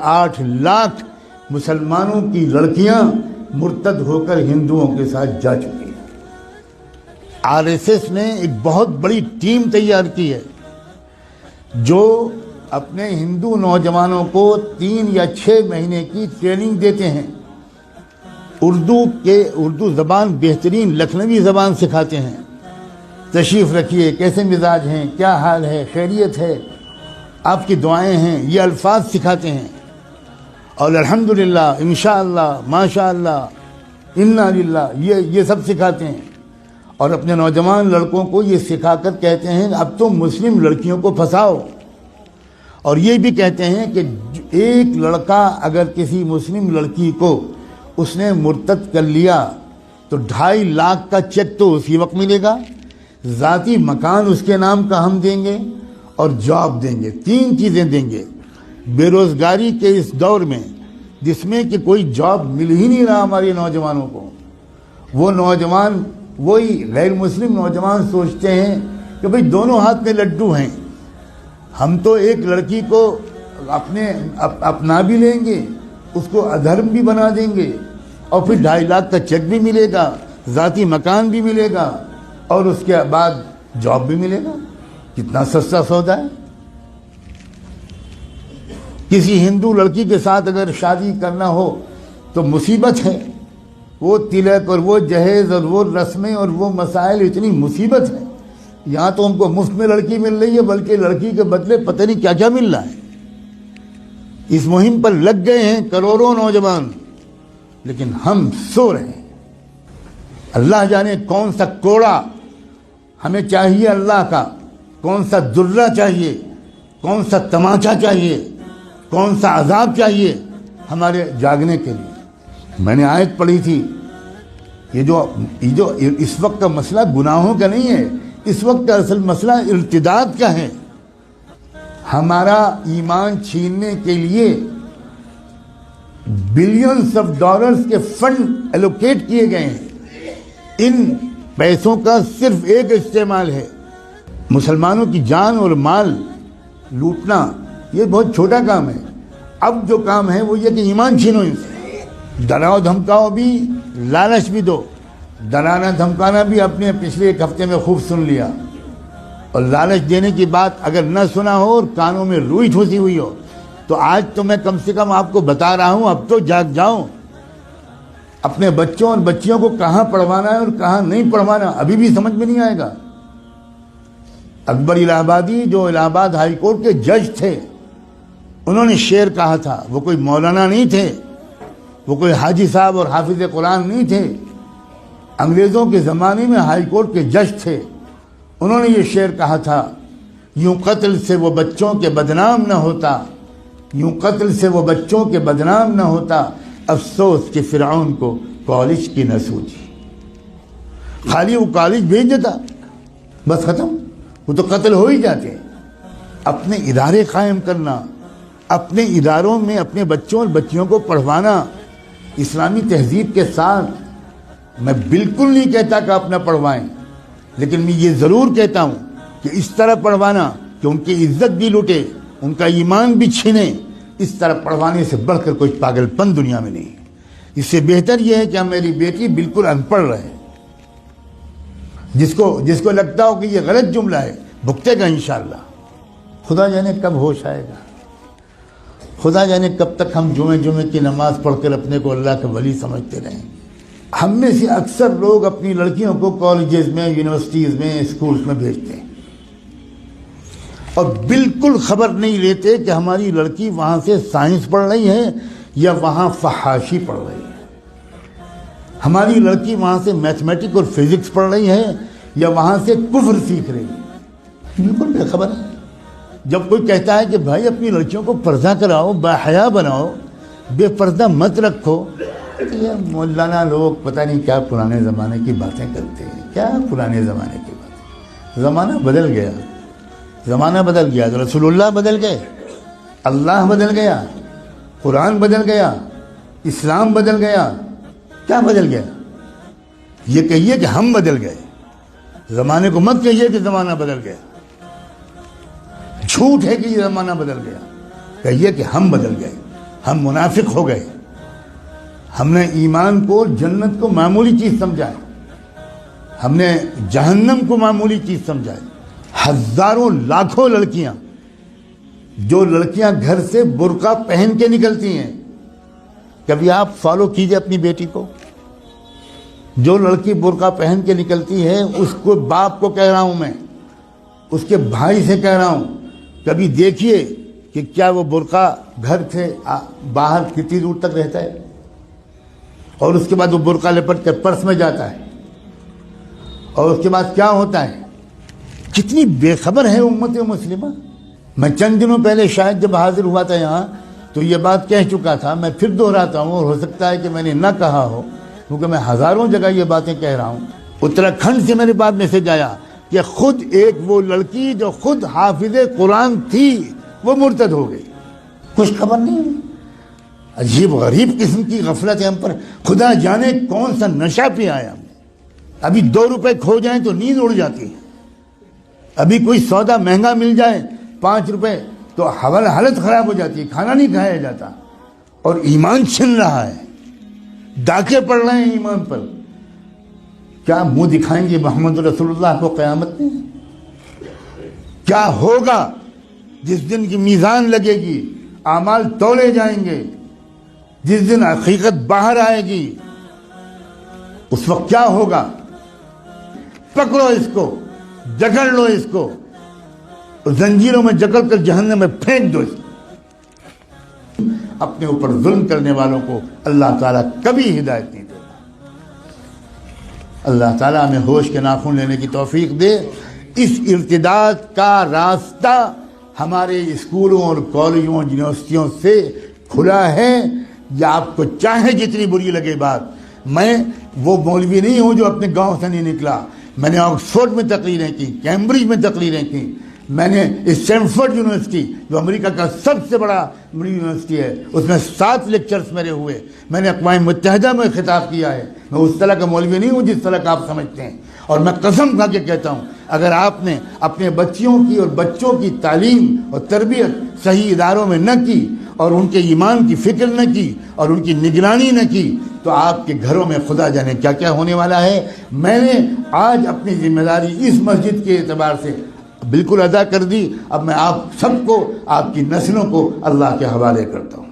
8 لاکھ مسلمانوں کی لڑکیاں مرتد ہو کر ہندوؤں کے ساتھ جا چکی ہیں۔ RSS نے ایک بہت بڑی ٹیم تیار کی ہے جو اپنے ہندو نوجوانوں کو 3 یا 6 مہینے کی ٹریننگ دیتے ہیں، اردو زبان بہترین لکھنوی زبان سکھاتے ہیں، تشریف رکھیے، کیسے مزاج ہیں، کیا حال ہے، خیریت ہے، آپ کی دعائیں ہیں، یہ الفاظ سکھاتے ہیں، اور الحمدللہ، انشاءاللہ، ماشاءاللہ، انا للہ، یہ سب سکھاتے ہیں، اور اپنے نوجوان لڑکوں کو یہ سکھا کر کہتے ہیں اب تو مسلم لڑکیوں کو پھنساؤ، اور یہ بھی کہتے ہیں کہ ایک لڑکا اگر کسی مسلم لڑکی کو اس نے مرتد کر لیا تو 2.5 لاکھ کا چیک تو اسی وقت ملے گا، ذاتی مکان اس کے نام کا ہم دیں گے، اور جاب دیں گے، 3 چیزیں دیں گے۔ بے روزگاری کے اس دور میں جس میں کہ کوئی جاب مل ہی نہیں رہا ہمارے نوجوانوں کو، وہ نوجوان، وہی غیر مسلم نوجوان سوچتے ہیں کہ بھئی دونوں ہاتھ میں لڈو ہیں، ہم تو ایک لڑکی کو اپنا بھی لیں گے، اس کو ادھرم بھی بنا دیں گے، اور پھر 2.5 لاکھ کا چیک بھی ملے گا، ذاتی مکان بھی ملے گا، اور اس کے بعد جاب بھی ملے گا۔ کتنا سستا سودا ہے۔ کسی ہندو لڑکی کے ساتھ اگر شادی کرنا ہو تو مصیبت ہے، وہ تلک اور وہ جہیز اور وہ رسمیں اور وہ مسائل، اتنی مصیبت ہے۔ یہاں تو ہم کو مفت میں لڑکی مل رہی ہے، بلکہ لڑکی کے بدلے پتہ نہیں کیا کیا مل رہا ہے۔ اس مہم پر لگ گئے ہیں کروڑوں نوجوان، لیکن ہم سو رہے ہیں۔ اللہ جانے کون سا کوڑا ہمیں چاہیے اللہ کا، کون سا درہ چاہیے، کون سا تماچا چاہیے، کون سا عذاب چاہیے ہمارے جاگنے کے لیے۔ میں نے آیت پڑھی تھی، یہ جو اس وقت کا مسئلہ گناہوں کا نہیں ہے، اس وقت کا اصل مسئلہ ارتداد کا ہے۔ ہمارا ایمان چھیننے کے لیے بلینز آف ڈالرز کے فنڈ ایلوکیٹ کیے گئے ہیں۔ ان پیسوں کا صرف ایک استعمال ہے، مسلمانوں کی جان اور مال لوٹنا۔ یہ بہت چھوٹا کام ہے۔ اب جو کام ہے وہ یہ کہ ایمان چھینو ان سے، ڈراؤ دھمکاؤ بھی، لالچ بھی دو۔ ڈرانا دھمکانا بھی اپنے پچھلے 1 ہفتے میں خوب سن لیا، اور لالچ دینے کی بات اگر نہ سنا ہو اور کانوں میں روئی ٹھوسی ہوئی ہو تو آج تو میں کم سے کم آپ کو بتا رہا ہوں، اب تو جاگ جاؤ۔ اپنے بچوں اور بچیوں کو کہاں پڑھوانا ہے اور کہاں نہیں پڑھوانا ابھی بھی سمجھ میں نہیں آئے گا۔ اکبر الہ آبادی جو الہ آباد ہائی کورٹ کے جج تھے، انہوں نے شعر کہا تھا۔ وہ کوئی مولانا نہیں تھے، وہ کوئی حاجی صاحب اور حافظ قرآن نہیں تھے، انگریزوں کے زمانے میں ہائی کورٹ کے جج تھے۔ انہوں نے یہ شعر کہا تھا، یوں قتل سے وہ بچوں کے بدنام نہ ہوتا، یوں قتل سے وہ بچوں کے بدنام نہ ہوتا، افسوس کہ فرعون کو کالج کی نہ سوچی۔ خالی وہ کالج بھیج دیتا، بس ختم، وہ تو قتل ہو ہی جاتے ہیں۔ اپنے ادارے قائم کرنا، اپنے اداروں میں اپنے بچوں اور بچیوں کو پڑھوانا اسلامی تہذیب کے ساتھ۔ میں بالکل نہیں کہتا کہ اپنا پڑھوائیں، لیکن میں یہ ضرور کہتا ہوں کہ اس طرح پڑھوانا کہ ان کی عزت بھی لوٹے، ان کا ایمان بھی چھینے، اس طرح پڑھوانے سے بڑھ کر کوئی پاگل پن دنیا میں نہیں۔ اس سے بہتر یہ ہے کہ میری بیٹی بالکل ان پڑھ رہے، جس کو لگتا ہو کہ یہ غلط جملہ ہے بھگتے گا انشاءاللہ۔ خدا جانے کب ہوش آئے گا، خدا جانے کب تک ہم جمعے کی نماز پڑھ کر اپنے کو اللہ کا ولی سمجھتے رہیں۔ ہم میں سے اکثر لوگ اپنی لڑکیوں کو کالجز میں، یونیورسٹیز میں، اسکولز میں بھیجتے ہیں، اور بالکل خبر نہیں لیتے کہ ہماری لڑکی وہاں سے سائنس پڑھ رہی ہے یا وہاں فحاشی پڑھ رہی ہے، ہماری لڑکی وہاں سے میتھمیٹک اور فزکس پڑھ رہی ہے یا وہاں سے کفر سیکھ رہی ہے، بالکل بے خبر ہے۔ جب کوئی کہتا ہے کہ بھائی اپنی لڑکیوں کو پردہ کراؤ، باحیا بناؤ، بے پردہ مت رکھو، یہ مولانا لوگ پتہ نہیں کیا پرانے زمانے کی باتیں کرتے ہیں۔ کیا پرانے زمانے کی باتیں؟ زمانہ بدل گیا، زمانہ بدل گیا، رسول اللہ بدل گئے، اللہ بدل گیا، قرآن بدل گیا، اسلام بدل گیا۔ کیا بدل گیا؟ یہ کہیے کہ ہم بدل گئے، زمانے کو مت کہیے کہ زمانہ بدل گیا۔ جھوٹ ہے کہ یہ زمانہ بدل گیا، کہیے کہ ہم بدل گئے۔ ہم منافق ہو گئے. ہم نے ایمان کو، جنت کو معمولی چیز سمجھا ہے. ہم نے جہنم کو معمولی چیز سمجھا ہے. ہزاروں لاکھوں لڑکیاں، جو لڑکیاں گھر سے برقع پہن کے نکلتی ہیں، کبھی آپ فالو کیجئے اپنی بیٹی کو. جو لڑکی برقع پہن کے نکلتی ہے، اس کو، باپ کو کہہ رہا ہوں میں، اس کے بھائی سے کہہ رہا ہوں، کبھی دیکھیے کہ کیا وہ برقع گھر سے باہر کتنی دور تک رہتا ہے، اور اس کے بعد وہ برقع لپٹ کے پرس میں جاتا ہے، اور اس کے بعد کیا ہوتا ہے. کتنی بے خبر ہے امت مسلمہ. میں چند دنوں پہلے شاید جب حاضر ہوا تھا یہاں تو یہ بات کہہ چکا تھا. میں پھر دہراتا ہوں، اور ہو سکتا ہے کہ میں نے نہ کہا ہو، کیونکہ میں ہزاروں جگہ یہ باتیں کہہ رہا ہوں. اتراکھنڈ سے میرے پاس میسج آیا کہ خود ایک وہ لڑکی جو خود حافظ قرآن تھی وہ مرتد ہو گئی. کچھ خبر نہیں. عجیب غریب قسم کی غفلت ہے ہم پر. خدا جانے کون سا نشہ پہ آیا ہم. ابھی 2 روپے کھو جائیں تو نیند اڑ جاتی ہے. ابھی کوئی سودا مہنگا مل جائے 5 روپے تو حالت خراب ہو جاتی ہے، کھانا نہیں کھایا جاتا. اور ایمان چھن رہا ہے، ڈاکے پڑ رہے ہیں ایمان پر. کیا منہ دکھائیں گے محمد رسول اللہ کو قیامت میں؟ کیا ہوگا جس دن کی میزان لگے گی، اعمال تولے جائیں گے، جس دن حقیقت باہر آئے گی، اس وقت کیا ہوگا؟ پکڑو اس کو، جکڑ لو اس کو، زنجیروں میں جکڑ کر جہنم میں پھینک دو اس کو. اپنے اوپر ظلم کرنے والوں کو اللہ تعالیٰ کبھی ہدایت نہیں دے. اللہ تعالیٰ ہمیں ہوش کے ناخن لینے کی توفیق دے. اس ارتداد کا راستہ ہمارے اسکولوں اور کالجوں اور یونیورسٹیوں سے کھلا ہے. یا آپ کو چاہے جتنی بری لگے بات، میں وہ مولوی نہیں ہوں جو اپنے گاؤں سے نہیں نکلا. میں نے آکسفورڈ میں تقریریں کی، کیمبرج میں تقریریں کی. میں نے اسٹینفورڈ یونیورسٹی جو امریکہ کا سب سے بڑا یونیورسٹی ہے، اس میں 7 لیکچرز میرے ہوئے. میں نے اقوام متحدہ میں خطاب کیا ہے. میں اس طرح کا مولوی نہیں ہوں جس طرح کا آپ سمجھتے ہیں. اور میں قسم کھا کے کہتا ہوں، اگر آپ نے اپنے بچیوں کی اور بچوں کی تعلیم اور تربیت صحیح اداروں میں نہ کی، اور ان کے ایمان کی فکر نہ کی، اور ان کی نگرانی نہ کی، تو آپ کے گھروں میں خدا جانے کیا کیا ہونے والا ہے. میں نے آج اپنی ذمہ داری اس مسجد کے اعتبار سے بالکل ادا کر دی. اب میں آپ سب کو، آپ کی نسلوں کو اللہ کے حوالے کرتا ہوں.